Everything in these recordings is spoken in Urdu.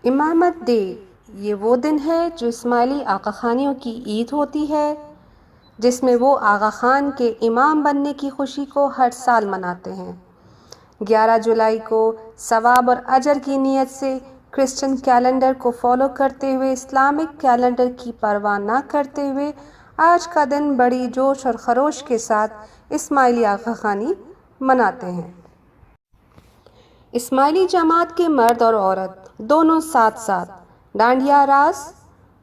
امامت ڈے یہ وہ دن ہے جو اسماعیلی آقا خانیوں کی عید ہوتی ہے، جس میں وہ آغا خان کے امام بننے کی خوشی کو ہر سال مناتے ہیں۔ 11 جولائی کو ثواب اور اجر کی نیت سے کرسچن کیلنڈر کو فالو کرتے ہوئے اسلامک کیلنڈر کی پرواہ نہ کرتے ہوئے آج کا دن بڑی جوش اور خروش کے ساتھ اسماعیلی آقا خانی مناتے ہیں۔ اسماعیلی جماعت کے مرد اور عورت دونوں ساتھ ساتھ ڈانڈیا راس،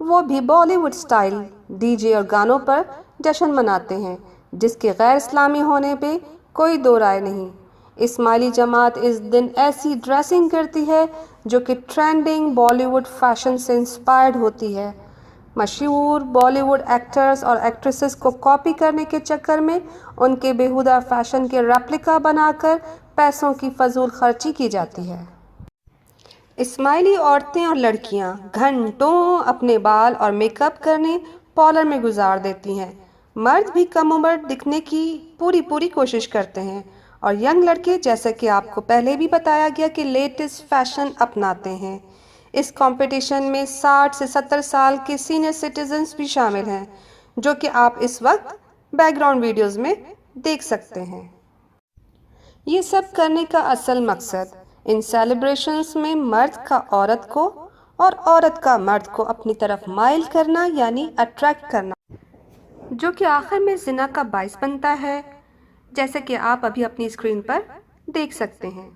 وہ بھی بالی ووڈ سٹائل ڈی جے اور گانوں پر جشن مناتے ہیں، جس کے غیر اسلامی ہونے پہ کوئی دو رائے نہیں۔ اسماعیلی جماعت اس دن ایسی ڈریسنگ کرتی ہے جو کہ ٹرینڈنگ بالی ووڈ فیشن سے انسپائرڈ ہوتی ہے۔ مشہور بالی ووڈ ایکٹرز اور ایکٹریسز کو کاپی کرنے کے چکر میں ان کے بیہودہ فیشن کے ریپلیکا بنا کر پیسوں کی فضول خرچی کی جاتی ہے۔ اسماعیلی عورتیں اور لڑکیاں گھنٹوں اپنے بال اور میک اپ کرنے پارلر میں گزار دیتی ہیں۔ مرد بھی کم عمر دکھنے کی پوری کوشش کرتے ہیں اور ینگ لڑکے، جیسا کہ آپ کو پہلے بھی بتایا گیا، کہ لیٹسٹ فیشن اپناتے ہیں۔ اس کمپٹیشن میں 60 سے 70 سال کے سینئر سٹیزنز بھی شامل ہیں، جو کہ آپ اس وقت بیک گراؤنڈ ویڈیوز میں دیکھ سکتے ہیں۔ یہ سب کرنے کا اصل مقصد ان سیلیبریشنز میں مرد کا عورت کو اور عورت کا مرد کو اپنی طرف مائل کرنا، یعنی اٹریکٹ کرنا، جو کہ آخر میں زنا کا باعث بنتا ہے، جیسے کہ آپ ابھی اپنی اسکرین پر دیکھ سکتے ہیں۔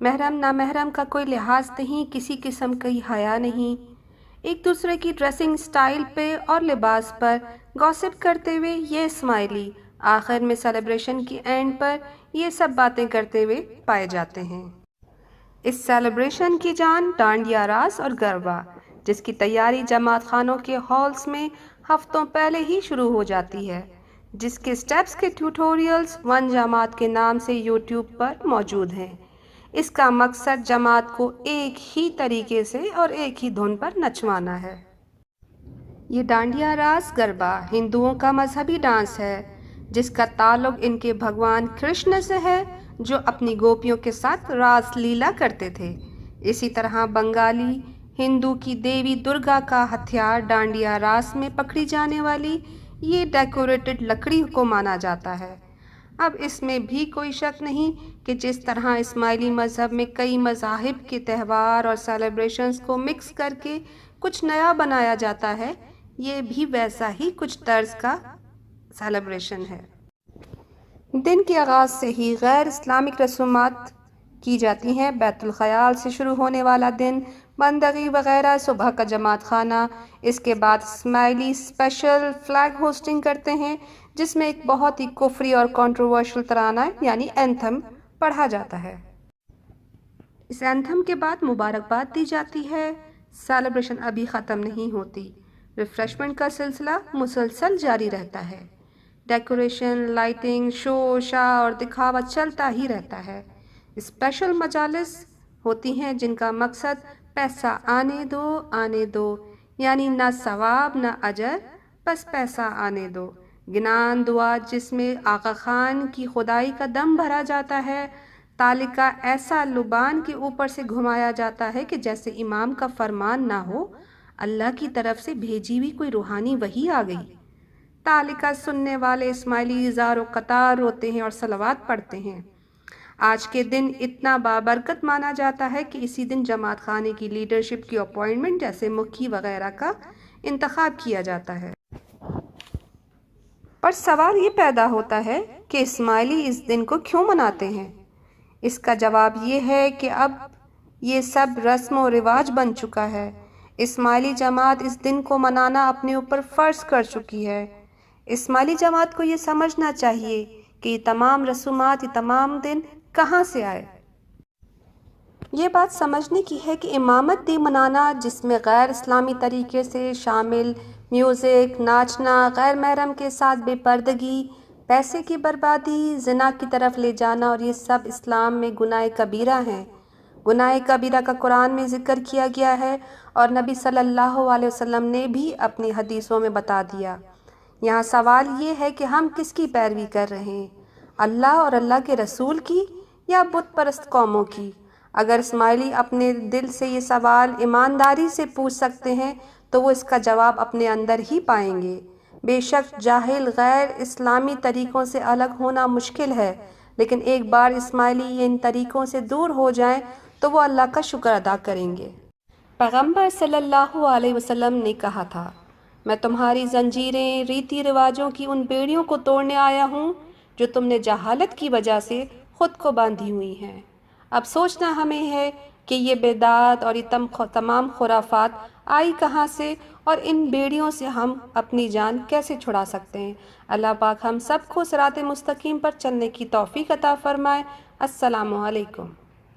محرم نامحرم کا کوئی لحاظ نہیں، کسی قسم کی حیا نہیں، ایک دوسرے کی ڈریسنگ سٹائل پہ اور لباس پر گوسپ کرتے ہوئے یہ اسماعیلی آخر میں سیلیبریشن کی اینڈ پر یہ سب باتیں کرتے ہوئے پائے جاتے ہیں۔ اس سیلیبریشن کی جان ڈانڈیا راس اور گربا، جس کی تیاری جماعت خانوں کے ہالز میں ہفتوں پہلے ہی شروع ہو جاتی ہے، جس کے سٹیپس کے ٹیوٹوریلز ون جماعت کے نام سے یوٹیوب پر موجود ہیں۔ اس کا مقصد جماعت کو ایک ہی طریقے سے اور ایک ہی دھن پر نچوانا ہے۔ یہ ڈانڈیا راس گربا ہندوؤں کا مذہبی ڈانس ہے، جس کا تعلق ان کے بھگوان کرشن سے ہے، جو اپنی گوپیوں کے ساتھ راس لیلا کرتے تھے۔ اسی طرح بنگالی ہندو کی دیوی درگا کا ہتھیار ڈانڈیا راس میں پکڑی جانے والی یہ ڈیکوریٹڈ لکڑی کو مانا جاتا ہے۔ اب اس میں بھی کوئی شک نہیں کہ جس طرح اسماعیلی مذہب میں کئی مذاہب کے تہوار اور سیلیبریشنز کو مکس کر کے کچھ نیا بنایا جاتا ہے، یہ بھی ویسا ہی کچھ طرز کا سیلیبریشن ہے۔ دن کے آغاز سے ہی غیر اسلامک رسومات کی جاتی ہیں۔ بیت الخیال سے شروع ہونے والا دن، بندگی وغیرہ، صبح کا جماعت خانہ، اس کے بعد اسماعیلی اسپیشل فلیگ ہوسٹنگ کرتے ہیں، جس میں ایک بہت ہی کفری اور کنٹروورشل ترانہ یعنی اینتھم پڑھا جاتا ہے۔ اس اینتھم کے بعد مبارکباد دی جاتی ہے۔ سیلیبریشن ابھی ختم نہیں ہوتی، ریفریشمنٹ کا سلسلہ مسلسل جاری رہتا ہے۔ ڈیکوریشن، لائٹنگ، شو شاہ اور دکھاوا چلتا ہی رہتا ہے۔ اسپیشل مجالس ہوتی ہیں جن کا مقصد پیسہ آنے دو، یعنی نہ ثواب نہ اجر، بس پیسہ آنے دو۔ گنان دعا جس میں آقا خان کی خدائی کا دم بھرا جاتا ہے۔ تالکا ایسا لبان کے اوپر سے گھمایا جاتا ہے کہ جیسے امام کا فرمان نہ ہو، اللہ کی طرف سے بھیجی ہوئی کوئی روحانی وحی آ گئی۔ تالکا سننے والے اسماعیلی زار و قطار روتے ہیں اور صلوات پڑھتے ہیں۔ آج کے دن اتنا بابرکت مانا جاتا ہے کہ اسی دن جماعت خانے کی لیڈرشپ کی اپوائنٹمنٹ جیسے مکھی وغیرہ کا انتخاب کیا جاتا ہے۔ پر سوال یہ پیدا ہوتا ہے کہ اسماعیلی اس دن کو کیوں مناتے ہیں؟ اس کا جواب یہ ہے کہ اب یہ سب رسم و رواج بن چکا ہے۔ اسماعیلی جماعت اس دن کو منانا اپنے اوپر فرض کر چکی ہے۔ اسماعیلی جماعت کو یہ سمجھنا چاہیے کہ یہ تمام رسومات، یہ تمام دن کہاں سے آئے۔ یہ بات سمجھنے کی ہے کہ امامت ڈے منانا، جس میں غیر اسلامی طریقے سے شامل میوزک، ناچنا، غیر محرم کے ساتھ بے پردگی، پیسے کی بربادی، زنا کی طرف لے جانا، اور یہ سب اسلام میں گناہ کبیرہ ہیں۔ گناہ کبیرہ کا قرآن میں ذکر کیا گیا ہے اور نبی صلی اللہ علیہ وسلم نے بھی اپنی حدیثوں میں بتا دیا۔ یہاں سوال یہ ہے کہ ہم کس کی پیروی کر رہے ہیں، اللہ اور اللہ کے رسول کی یا بت پرست قوموں کی؟ اگر اسماعیلی اپنے دل سے یہ سوال ایمانداری سے پوچھ سکتے ہیں تو وہ اس کا جواب اپنے اندر ہی پائیں گے۔ بے شک جاہل غیر اسلامی طریقوں سے الگ ہونا مشکل ہے، لیکن ایک بار اسماعیلی ان طریقوں سے دور ہو جائیں تو وہ اللہ کا شکر ادا کریں گے۔ پیغمبر صلی اللہ علیہ وسلم نے کہا تھا، میں تمہاری زنجیریں، ریتی رواجوں کی ان بیڑیوں کو توڑنے آیا ہوں جو تم نے جہالت کی وجہ سے خود کو باندھی ہوئی ہیں۔ اب سوچنا ہمیں ہے کہ یہ بدعات اور یہ تمام خرافات آئی کہاں سے اور ان بیڑیوں سے ہم اپنی جان کیسے چھڑا سکتے ہیں۔ اللہ پاک ہم سب کو صراط مستقیم پر چلنے کی توفیق عطا فرمائے۔ السلام علیکم۔